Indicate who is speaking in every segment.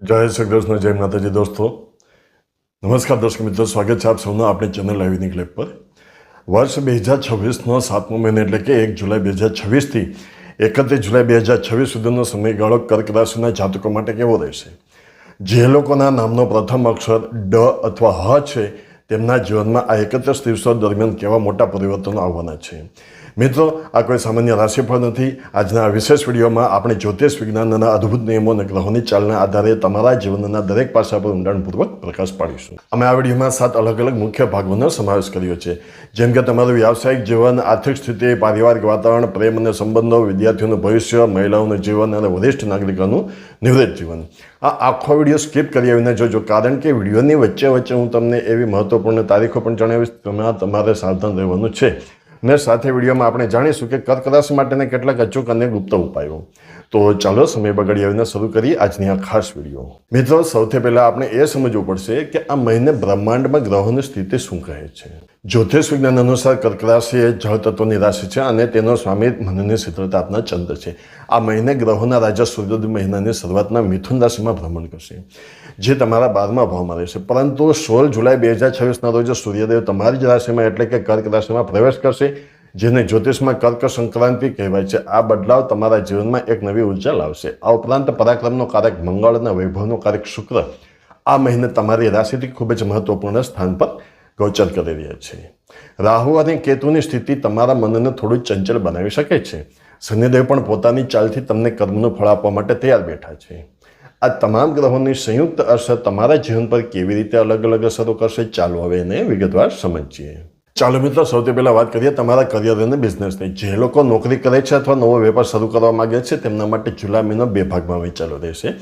Speaker 1: જય શ્રી કૃષ્ણ, જય માતાજી દોસ્તો. નમસ્કાર દર્શક મિત્રો, સ્વાગત છે આપ સૌનો આપણી ચેનલ લાઈવની ક્લિપ પર. વર્ષ 2026નો 7મો મહિનો એટલે કે 1 જુલાઈ 2026થી 31 જુલાઈ 2026 સુધીનો સમયગાળો કર્ક રાશિના જાતકો માટે કેવો રહેશે? જે લોકોના નામનો પ્રથમ અક્ષર ડ અથવા હ છે તેમના જીવનમાં આ 31 દિવસો દરમિયાન કેવા મોટા પરિવર્તનો આવવાના છે? મિત્રો, આ કોઈ સામાન્ય રાશિફળ નથી. આજના આ વિશેષ વિડીયોમાં આપણે જ્યોતિષ વિજ્ઞાનના અદ્ભુત નિયમો અને ગ્રહોની ચાલના આધારે તમારા જીવનના દરેક પાસા પર ઊંડાણપૂર્વક પ્રકાશ પાડીશું. અમે આ વિડીયોમાં 7 અલગ અલગ મુખ્ય ભાગોનો સમાવેશ કર્યો છે, જેમ કે તમારું વ્યાવસાયિક જીવન, આર્થિક સ્થિતિ, પારિવારિક વાતાવરણ, પ્રેમ અને સંબંધો, વિદ્યાર્થીઓનું ભવિષ્ય, મહિલાઓનું જીવન અને વરિષ્ઠ નાગરિકોનું નિવૃત્ત જીવન. આ આખો વિડીયો સ્કીપ કર્યા વિના જોજો, કારણ કે વિડીયોની વચ્ચે હું તમને એવી મહત્વપૂર્ણ તારીખો પણ જણાવીશ, તેમાં તમારે સાવધાન રહેવાનું છે. ને સાથે વિડીયોમાં આપણે જાણીશું કે કર્ક રાશિ માટેના કેટલાક અચૂક અને ગુપ્ત ઉપાયો. તો ચાલો સમય બગાડ્યા વિના શરૂ કરીએ આજની આ ખાસ વિડીયો. મિત્રો, સૌથી પહેલાં આપણે એ સમજવું પડશે કે આ મહિને બ્રહ્માંડમાં ગ્રહોની સ્થિતિ શું કહે છે. જ્યોતિષ વિજ્ઞાન અનુસાર કર્ક રાશિ એ જળ તત્વની રાશિ છે અને તેનો સ્વામી મનની શીતળતા આપના ચંદ્ર છે. આ મહિને ગ્રહોના રાજા સૂર્યોદય મહિનાની શરૂઆતના મિથુન રાશિમાં ભ્રમણ કરશે, જે તમારા 12મા ભાવમાં રહેશે. પરંતુ 16 જુલાઈ 2026ના રોજ સૂર્યદેવ તમારી જ રાશિમાં એટલે કે કર્ક રાશિમાં પ્રવેશ કરશે, જેને જ્યોતિષમાં કર્ક સંક્રાંતિ કહેવાય છે. આ બદલાવ તમારા જીવનમાં એક નવી ઉર્જા લાવશે. આ ઉપરાંત પરાક્રમનો કારક મંગળ અને વૈભવનો કારક શુક્ર આ મહિને તમારી રાશિથી ખૂબ જ મહત્વપૂર્ણ સ્થાન પર ગોચર કરી રહ્યા છે. રાહુ અને કેતુની સ્થિતિ તમારા મનને થોડું ચંચળ બનાવી શકે છે. શનિદેવ પણ પોતાની ચાલથી તમને કર્મનું ફળ આપવા માટે તૈયાર બેઠા છે. આ તમામ ગ્રહોની સંયુક્ત અસર તમારા જીવન પર કેવી રીતે અલગ અલગ અસરો કરશે, ચાલો હવે એને વિગતવાર સમજીએ. ચાલો મિત્રો, સૌથી પહેલાં વાત કરીએ તમારા કરિયર અને બિઝનેસની. જે લોકો નોકરી કરે છે અથવા નવો વેપાર શરૂ કરવા માગે છે તેમના માટે જુલાઈ મહિનો 2 ભાગમાં વહેંચાયેલો રહેશે.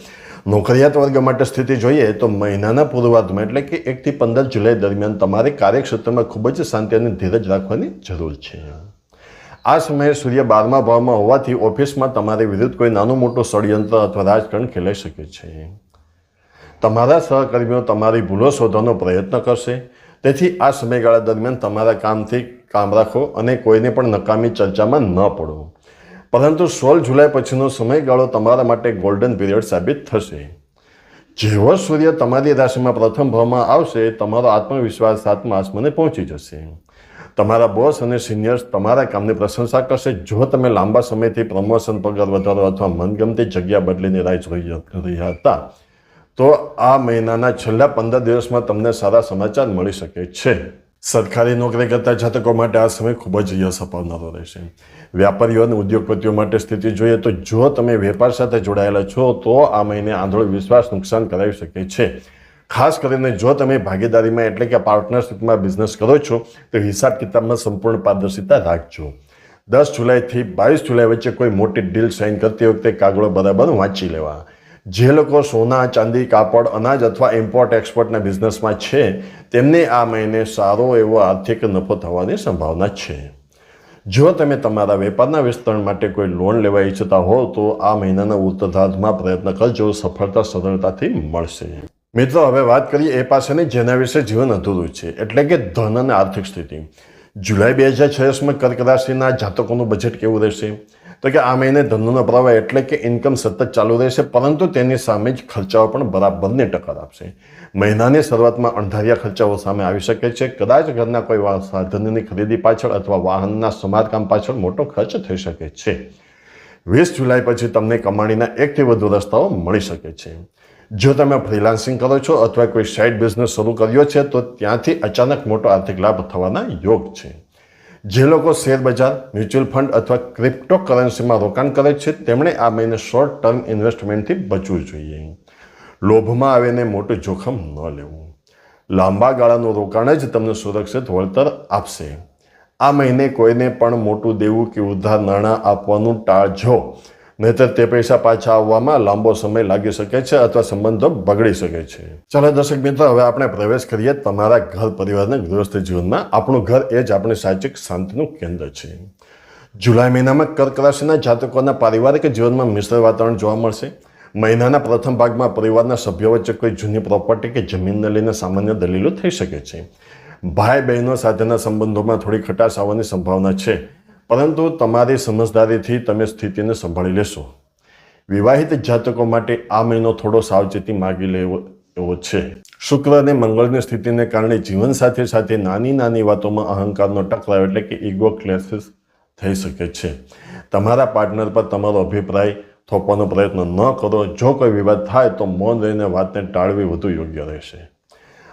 Speaker 1: નોકરિયાત વર્ગ માટે સ્થિતિ જોઈએ તો મહિનાના પૂર્વાર્ધમાં એટલે કે 1 થી 15 જુલાઈ દરમિયાન તમારે કાર્યક્ષેત્રમાં ખૂબ જ શાંતિ અને ધીરજ રાખવાની જરૂર છે. આ સમયે સૂર્ય 12મા ભાવમાં હોવાથી ઓફિસમાં તમારી વિરુદ્ધ કોઈ નાનું મોટું ષડયંત્ર અથવા રાજકારણ ખેલાઈ શકે છે. તમારા સહકર્મીઓ તમારી ભૂલો શોધવાનો પ્રયત્ન કરશે, તેથી આ સમયગાળા દરમિયાન તમારા કામથી કામ રાખો અને કોઈને પણ નકામી ચર્ચામાં ન પડો. પરંતુ 16 જુલાઈ પછીનો સમયગાળો તમારા માટે ગોલ્ડન પીરિયડ સાબિત થશે. જેવો સૂર્ય તમારી રાશિમાં પ્રથમ ભાવમાં આવશે, તમારો આત્મવિશ્વાસ 7મા આસમાને પહોંચી જશે. તમારા બોસ અને સિનિયર્સ તમારા કામની પ્રશંસા કરશે. જો તમે લાંબા સમયથી પ્રમોશન, પગાર વધારો અથવા મનગમતી જગ્યા બદલીની રાહ જોઈ રહ્યા હતા, તો આ મહિનાના છેલ્લા 15 દિવસમાં તમને સારા સમાચાર મળી શકે છે. સરકારી નોકરી કરતા જાતકો માટે આ સમય ખૂબ જ યશ અપાવનારો રહેશે. વ્યાપારીઓ અને ઉદ્યોગપતિઓ માટે સ્થિતિ જોઈએ તો જો તમે વેપાર સાથે જોડાયેલા છો તો આ મહિને આંધળો વિશ્વાસ નુકસાન કરાવી શકે છે. ખાસ કરીને જો તમે ભાગીદારીમાં એટલે કે પાર્ટનરશિપમાં બિઝનેસ કરો છો તો હિસાબ કિતાબમાં સંપૂર્ણ પારદર્શિતા રાખજો. 10 જુલાઈથી 22 જુલાઈ વચ્ચે કોઈ મોટી ડીલ સાઇન કરતી વખતે કાગળો બરાબર વાંચી લેવા. જે લોકો સોના, ચાંદી, કાપડ, અનાજ અથવા ઇમ્પોર્ટ એક્સપોર્ટના બિઝનેસમાં છે તેમને આ મહિને સારો એવો આર્થિક નફો થવાની સંભાવના છે. જો તમે તમારા વેપારના વિસ્તરણ માટે કોઈ લોન લેવા ઈચ્છતા હો તો આ મહિનાના ઉત્તરાર્ધમાં પ્રયત્ન કરજો, સફળતા સરળતાથી મળશે. મિત્રો, હવે વાત કરીએ એ પાસેની જેના વિશે જીવન અધૂરું છે, એટલે કે ધન અને આર્થિક સ્થિતિ. જુલાઈ 2026માં કર્ક રાશિના જાતકોનું બજેટ કેવું રહેશે? તો કે આ મહિને ધનનો પ્રવાહ એટલે કે ઇન્કમ સતત ચાલુ રહેશે, પરંતુ તેની સામે જ ખર્ચાઓ પણ બરાબરને ટક્કર આપશે. મહિનાની શરૂઆતમાં અણધાર્યા ખર્ચાઓ સામે આવી શકે છે. કદાચ ઘરના કોઈ સાધનની ખરીદી પાછળ અથવા વાહનના સમારકામ પાછળ મોટો ખર્ચ થઈ શકે છે. 20 જુલાઈ પછી તમને કમાણીના 1 થી વધુ રસ્તાઓ મળી શકે છે. જો તમે ફ્રીલાન્સિંગ કરો છો અથવા કોઈ સાઇડ બિઝનેસ શરૂ કર્યો છે તો ત્યાંથી અચાનક મોટો આર્થિક લાભ થવાના યોગ છે. જે લોકો શેર બજાર, મ્યુચ્યુઅલ ફંડ અથવા ક્રિપ્ટો કરન્સીમાં રોકાણ કરે છે તેમણે આ મહિને શોર્ટ ટર્મ ઇન્વેસ્ટમેન્ટથી બચવું જોઈએ. લોભમાં આવીને મોટું જોખમ ન લેવું. લાંબા ગાળાનું રોકાણ જ તમને સુરક્ષિત વળતર આપશે. આ મહિને કોઈને પણ મોટું દેવું કે ઉધાર નાણાં આપવાનું ટાળજો, નહીંતર તે પૈસા પાછા આવવામાં લાંબો સમય લાગી શકે છે અથવા સંબંધો બગડી શકે છે. ચાલો દર્શક મિત્રો, હવે આપણે પ્રવેશ કરીએ તમારા ઘર પરિવારના ગૃહસ્થ જીવનમાં. આપણું ઘર એ જ આપણી સાચી શાંતિનું કેન્દ્ર છે. જુલાઈ મહિનામાં કર્ક રાશિના જાતકોના પારિવારિક જીવનમાં મિશ્ર વાતાવરણ જોવા મળશે. મહિનાના પ્રથમ ભાગમાં પરિવારના સભ્યો વચ્ચે કોઈ જૂની પ્રોપર્ટી કે જમીનને લઈને સામાન્ય દલીલો થઈ શકે છે. ભાઈ બહેનો સાથેના સંબંધોમાં થોડી ખટાશ આવવાની સંભાવના છે, પરંતુ તમારી સમજદારીથી તમે સ્થિતિને સંભાળી લેશો. વિવાહિત જાતકો માટે આ મહિનો થોડો સાવચેતી માગી લેવો એવો છે. શુક્ર અને મંગળની સ્થિતિને કારણે જીવનસાથી સાથે નાની નાની વાતોમાં અહંકારનો ટકરાવ એટલે કે ઇગો ક્લેશિસ થઈ શકે છે. તમારા પાર્ટનર પર તમારો અભિપ્રાય થોપવાનો પ્રયત્ન ન કરો. જો કોઈ વિવાદ થાય તો મૌન રહીને વાતને ટાળવી વધુ યોગ્ય રહેશે.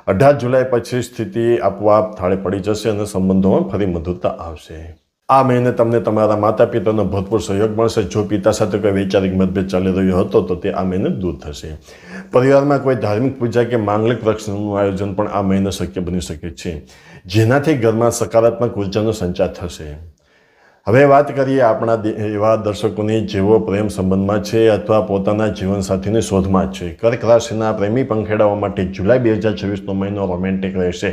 Speaker 1: 18 જુલાઈ પછી સ્થિતિ આપોઆપ થાળે પડી જશે અને સંબંધોમાં ફરી મધુરતા આવશે. આ મહિને તમને તમારા માતા પિતાનો ભરપૂર સહયોગ મળશે. જો પિતા સાથે કોઈ વૈચારિક મતભેદ ચાલી રહ્યો હતો તો તે આ મહિને દૂર થશે. પરિવારમાં કોઈ ધાર્મિક પૂજા કે માંગલિક રક્ષણનું આયોજન પણ આ મહિને શક્ય બની શકે છે, જેનાથી ઘરમાં સકારાત્મક ઉર્જાનો સંચાર થશે. હવે વાત કરીએ આપણા એવા દર્શકોની જેઓ પ્રેમ સંબંધમાં છે અથવા પોતાના જીવનસાથીની શોધમાં છે. કર્ક રાશિના પ્રેમી પંખેડાઓ માટે જુલાઈ 2026નો મહિનો રોમેન્ટિક રહેશે,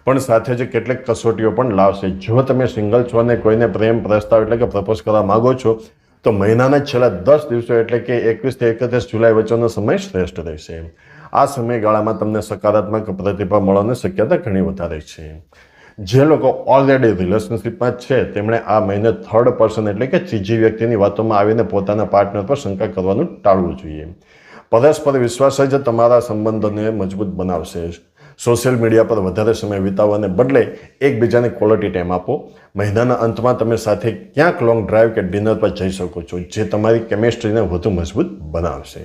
Speaker 1: પણ સાથે જ કેટલીક કસોટીઓ પણ લાવશે. જો તમે સિંગલ છો અને કોઈને પ્રેમ પ્રસ્તાવ એટલે કે પ્રપોઝ કરવા માગો છો તો મહિનાના છેલ્લા 10 દિવસો એટલે કે 21 થી 31 જુલાઈ વચ્ચેનો સમય શ્રેષ્ઠ રહેશે. આ સમયગાળામાં તમને સકારાત્મક પ્રતિભાવ મળવાની શક્યતા ઘણી વધારે છે. જે લોકો ઓલરેડી રિલેશનશિપમાં છે તેમણે આ મહિને થર્ડ પર્સન એટલે કે ત્રીજી વ્યક્તિની વાતોમાં આવીને પોતાના પાર્ટનર પર શંકા કરવાનું ટાળવું જોઈએ. પરસ્પર વિશ્વાસ જ તમારા સંબંધોને મજબૂત બનાવશે. સોશિયલ મીડિયા પર વધારે સમય વિતાવવાને બદલે એકબીજાને ક્વોલિટી ટાઈમ આપો. મહિનાના અંતમાં તમે સાથે ક્યાંક લોંગ ડ્રાઈવ કે ડિનર પર જઈ શકો છો, જે તમારી કેમિસ્ટ્રીને વધુ મજબૂત બનાવશે.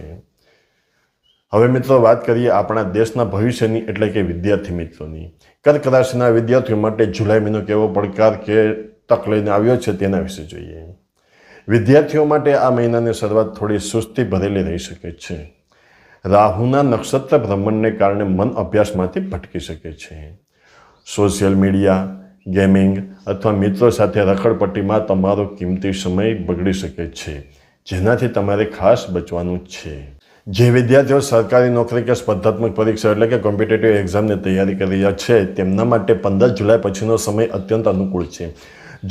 Speaker 1: હવે મિત્રો વાત કરીએ આપણા દેશના ભવિષ્યની એટલે કે વિદ્યાર્થી મિત્રોની. કર્ક રાશિના વિદ્યાર્થીઓ માટે જુલાઈ મહિનો કેવો પડકાર કે તક લઈને આવ્યો છે તેના વિશે જોઈએ. વિદ્યાર્થીઓ માટે આ મહિનાની શરૂઆત થોડી સુસ્તી ભરેલી રહી શકે છે. રાહુના નક્ષત્ર ભ્રમણને કારણે મન અભ્યાસમાંથી ભટકી શકે છે. સોશિયલ મીડિયા, ગેમિંગ અથવા મિત્રો સાથે રખડપટ્ટીમાં તમારો કિંમતી સમય બગડી શકે છે, જેનાથી તમારે ખાસ બચવાનું છે. જે વિદ્યાર્થીઓ સરકારી નોકરી કે સ્પર્ધાત્મક પરીક્ષા એટલે કે કોમ્પિટિટિવ એક્ઝામની તૈયારી કરી રહ્યા છે તેમના માટે 15 જુલાઈ પછીનો સમય અત્યંત અનુકૂળ છે.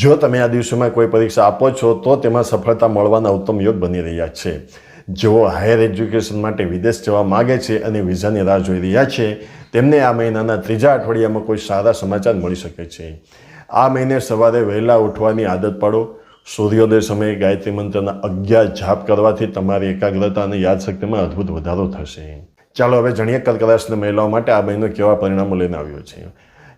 Speaker 1: જો તમે આ દિવસોમાં કોઈ પરીક્ષા આપો છો તો તેમાં સફળતા મળવાના ઉત્તમ યોગ બની રહ્યા છે. જેઓ હાયર એજ્યુકેશન માટે વિદેશ જવા માગે છે અને વિઝાની રાહ જોઈ રહ્યા છે તેમને આ મહિનાના ત્રીજા અઠવાડિયામાં કોઈ સારા સમાચાર મળી શકે છે. આ મહિને સવારે વહેલા ઉઠવાની આદત પાડો. સૂર્યોદય સમયે ગાયત્રી મંત્રના 11 જાપ કરવાથી તમારી એકાગ્રતા અને યાદશક્તિમાં અદ્ભુત વધારો થશે. ચાલો હવે જાણીએ કર્ક રાશિની મહિલાઓ માટે આ મહિનો કેવા પરિણામો લઈને આવ્યો છે.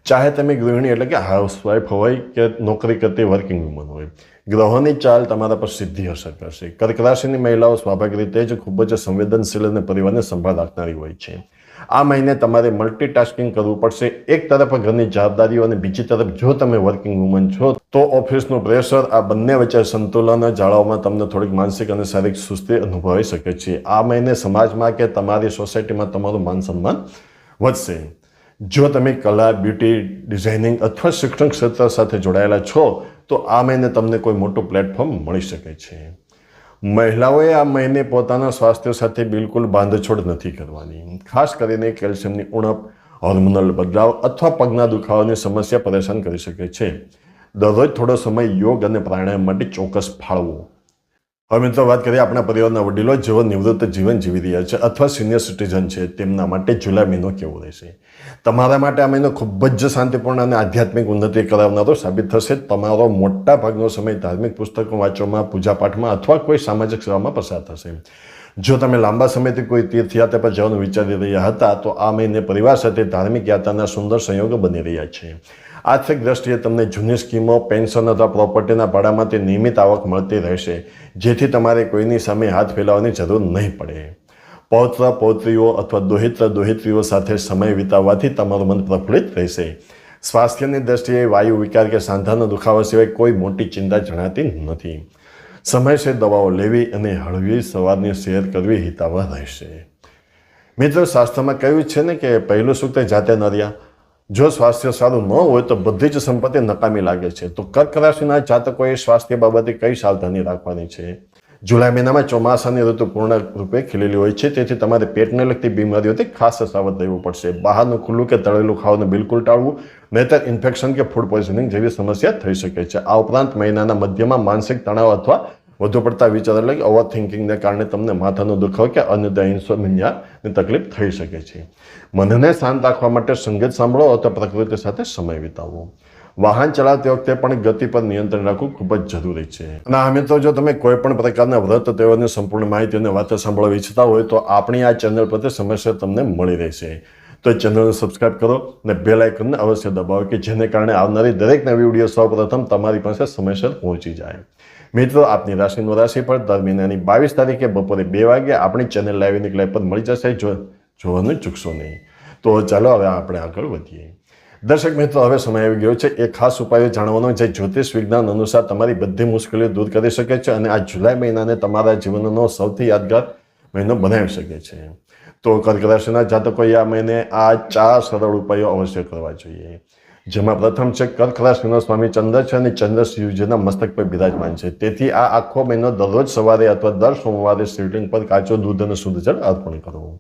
Speaker 1: ચાહે તમે ગૃહિણી એટલે કે હાઉસવાઇફ હોય કે નોકરી કરતી વર્કિંગ વુમન હોય, ગ્રહોની ચાલ તમારા પર સીધી અસર કરશે. કર્ક રાશિની મહિલાઓ સ્વાભાવિક રીતે જ ખૂબ જ સંવેદનશીલ અને પરિવારને સંભાળ રાખનારી હોય છે. આ મહિને તમારે મલ્ટીટાસ્કિંગ કરવું પડશે. એક તરફ ઘરની જવાબદારીઓ અને બીજી તરફ જો તમે વર્કિંગ વુમન છો તો ઓફિસનું પ્રેશર, આ બંને વચ્ચે સંતુલન જાળવવામાં તમને થોડીક માનસિક અને શારીરિક સુસ્તી અનુભવાઈ શકે છે. આ મહિને સમાજમાં કે તમારી સોસાયટીમાં તમારું માન સન્માન વધશે. જો તમે કલા, બ્યુટી, ડિઝાઇનિંગ અથવા શિક્ષણ ક્ષેત્ર સાથે જોડાયેલા છો તો આ મહિને તમને કોઈ મોટું પ્લેટફોર્મ મળી શકે છે. મહિલાઓએ આ મહિને પોતાના સ્વાસ્થ્ય સાથે બિલકુલ બાંધછોડ નથી કરવાની. ખાસ કરીને કેલ્શિયમની ઉણપ, હોર્મોનલ બદલાવ અથવા પગના દુખાવાની સમસ્યા પરેશાન કરી શકે છે. દરરોજ થોડો સમય યોગ અને પ્રાણાયામ માટે ચોક્કસ ફાળવો. હવે મિત્રો વાત કરીએ આપણા પરિવારના વડીલો જેઓ નિવૃત્ત જીવન જીવી રહ્યા છે અથવા સિનિયર સિટીઝન છે તેમના માટે જુલાઈ મહિનો કેવો રહેશે. તમારા માટે આ મહિનો ખૂબ જ શાંતિપૂર્ણ અને આધ્યાત્મિક ઉન્નતિ કરાવનારો સાબિત થશે. તમારો મોટા ભાગનો સમય ધાર્મિક પુસ્તકો વાંચવામાં, પૂજાપાઠમાં અથવા કોઈ સામાજિક સેવામાં પસાર થશે. જો તમે લાંબા સમયથી કોઈ તીર્થયાત્રા પર જવાનું વિચારી રહ્યા હતા તો આ મહિને પરિવાર સાથે ધાર્મિક યાત્રાના સુંદર સંયોગો બની રહ્યા છે. આર્થિક દ્રષ્ટિએ તમને જૂની સ્કીમો, પેન્શન અથવા પ્રોપર્ટીના ભાડામાંથી નિયમિત આવક મળતી રહેશે, જેથી તમારે કોઈની સામે હાથ ફેલાવવાની જરૂર નહીં પડે. પૌત્ર, પૌત્રીઓ અથવા દોહિત્ર, દોહિત્રીઓ સાથે સમય વિતાવવાથી તમારું મન પ્રફુલ્લિત રહેશે. સ્વાસ્થ્યની દ્રષ્ટિએ વાયુ વિકાર કે સાંધાનો દુખાવા સિવાય કોઈ મોટી ચિંતા જણાતી નથી. સમયસર દવાઓ લેવી અને હળવી સવારની સૈર કરવી હિતાવહ રહેશે. મિત્રો, શાસ્ત્રમાં કહ્યું છે ને કે પહેલું સુખ તે જાતે ન રહ્યા. જો સ્વાસ્થ્ય સારું ન હોય તો બધી જ સંપત્તિ નકામી લાગે છે. તો કર્ક રાશિના જાતકોએ સ્વાસ્થ્ય બાબતે કઈ સાવધાની રાખવાની છે? જુલાઈ મહિનામાં ચોમાસાની ઋતુ પૂર્ણ રૂપે ખીલેલી હોય છે, તેથી તમારે પેટને લગતી બીમારીઓથી ખાસ સાવધ રહેવું પડશે. બહારનું ખુલ્લું કે તળેલું ખાવાનું બિલકુલ ટાળવું, નહીંતર ઇન્ફેક્શન કે ફૂડ પોઈઝનિંગ જેવી સમસ્યા થઈ શકે છે. આ ઉપરાંત મહિનાના મધ્યમાં માનસિક તણાવ અથવા વધુ પડતા વિચાર એટલે કે ઓવર થિંકિંગને કારણે તમને માથાનો દુખાવો કે અન્યથા ઇન્સોમ્નિયાની તકલીફ થઈ શકે છે. મનને શાંત રાખવા માટે સંગીત સાંભળો અથવા પ્રકૃતિ સાથે સમય વિતાવો. વાહન ચલાવતી વખતે પણ ગતિ પર નિયંત્રણ રાખવું ખૂબ જ જરૂરી છે. અને આ મિત્રો, જો તમે કોઈ પણ પ્રકારના વ્રત તહેવારની સંપૂર્ણ માહિતી અને વાતો સાંભળવા ઈચ્છતા હોય તો આપણી આ ચેનલ પર સમયસર તમને મળી રહેશે. તો ચેનલને સબસ્ક્રાઇબ કરો અને બેલ આઇકનને અવશ્ય દબાવો કે જેને કારણે આવનારી દરેક નવી વિડીયો સૌપ્રથમ તમારી પાસે સમયસર પહોંચી જાય. મિત્રો, આપની રાશિનું રાશિફળ દર મહિનાની 22 તારીખે બપોરે 2 વાગે આપણી ચેનલ લાઈવ યુનિક લાઈવ પર મળી જશે. જોવાનું ચૂકશો નહીં. તો ચાલો હવે આપણે આગળ વધીએ. દર્શક મિત્રો, હવે સમય આવી ગયો છે એક ખાસ ઉપાયો જાણવાનો જે જ્યોતિષ વિજ્ઞાન અનુસાર તમારી બધી મુશ્કેલીઓ દૂર કરી શકે છે અને આ જુલાઈ મહિનાને તમારા જીવનનો સૌથી યાદગાર મહિનો બનાવી શકે છે. તો કર્ક રાશિના જાતકોએ આ મહિને આ 4 સરળ ઉપાયો અવશ્ય કરવા જોઈએ. જેમાં પ્રથમ છે, કર્ક રાશિનો સ્વામી ચંદ્ર છે અને ચંદ્ર શિવજીના મસ્તક પર બિરાજમાન છે. તેથી આ આખો મહિનો દરરોજ સવારે અથવા દર સોમવારે શિવલિંગ પર કાચું દૂધ અને શુદ્ધ જળ અર્પણ કરવું.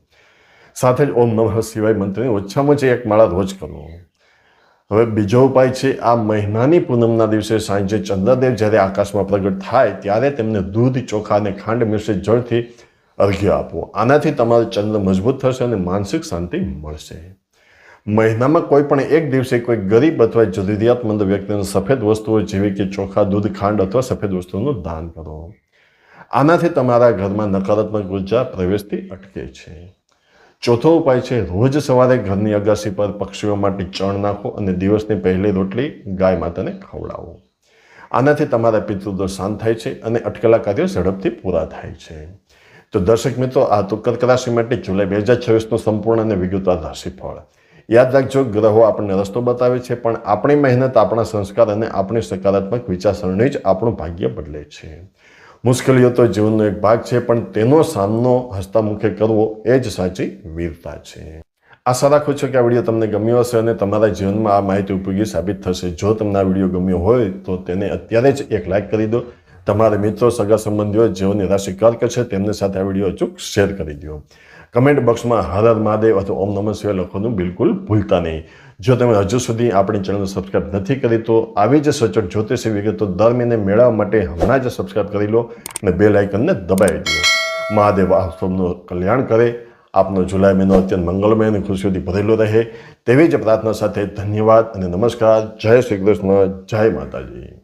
Speaker 1: સાથે જ ઓમ નમઃ શિવાય મંત્રની ઓછામાં ઓછી 1 માળા રોજ કરવો. હવે બીજો ઉપાય છે, આ મહિનાની પૂનમના દિવસે સાંજે ચંદ્રદેવ જ્યારે આકાશમાં પ્રગટ થાય ત્યારે તેમને દૂધ, ચોખા અને ખાંડ મિશ્રિત જળથી અર્ઘ્ય આપવો. આનાથી તમારો ચંદ્ર મજબૂત થશે અને માનસિક શાંતિ મળશે. મહિનામાં કોઈ પણ એક દિવસે કોઈ ગરીબ અથવા જરૂરિયાતમંદ વ્યક્તિને સફેદ વસ્તુઓ જેવી કે ચોખા, દૂધ, ખાંડ અથવા સફેદ વસ્તુઓનું દાન કરો. આનાથી તમારા ઘરમાં નકારાત્મક ઉર્જા પ્રવેશથી અટકે છે. ચોથો ઉપાય છે, રોજ સવારે ઘરની અગાસી પર પક્ષીઓ માટે ચણ નાખો અને દિવસની પહેલી રોટલી ગાય માતાને ખવડાવો. આનાથી તમારા પિતૃદોષ શાંત થાય છે અને અટકેલા કાર્યો ઝડપથી પૂરા થાય છે. તો દર્શક મિત્રો, આ તો કર્ક રાશિ માટે જુલાઈ 2026નું સંપૂર્ણ અને વિગતવાર રાશિફળ. યાદ રાખજો, ગ્રહો આપણને રસ્તો બતાવે છે, પણ આપણી મહેનત, આપણા સંસ્કાર અને આપણી સકારાત્મક વિચારસરણી જ આપણું ભાગ્ય બદલે છે. મુશ્કેલીઓ તો જીવનનો એક ભાગ છે, પણ તેનો સામનો હસતા મુખે કરવો એ જ સાચી વીરતા છે. આશા રાખું છું કે આ વિડીયો તમને ગમ્યો હશે અને તમારા જીવનમાં આ માહિતી ઉપયોગી સાબિત થશે. જો તમને આ વિડીયો ગમ્યો હોય તો તેને અત્યારે જ એક લાઇક કરી દો. તમારા મિત્રો, સગા સંબંધીઓ જેઓની રાશિ કર્ક છે તેમની સાથે આ વિડીયો અચૂક શેર કરી દો. કમેન્ટ બોક્સમાં હર હર મહાદેવ અથવા ઓમ નમઃ શિવાય લખવાનું બિલકુલ ભૂલતા નહીં. જો તમે હજુ સુધી આપણી ચેનલ સબસ્ક્રાઇબ નથી કરી તો આવી જ સચોટ જ્યોતિષી વિગતો દર મહિને મેળવવા માટે હમણાં જ સબસ્ક્રાઇબ કરી લો અને બેલ આઇકનને દબાવી દો. મહાદેવ આપ સૌનું કલ્યાણ કરે. આપનો જુલાઈ મહિનો અત્યંત મંગલમય અને ખુશીઓથી ભરેલો રહે તેવી જ પ્રાર્થના સાથે ધન્યવાદ અને નમસ્કાર. જય શ્રી કૃષ્ણ, જય માતાજી.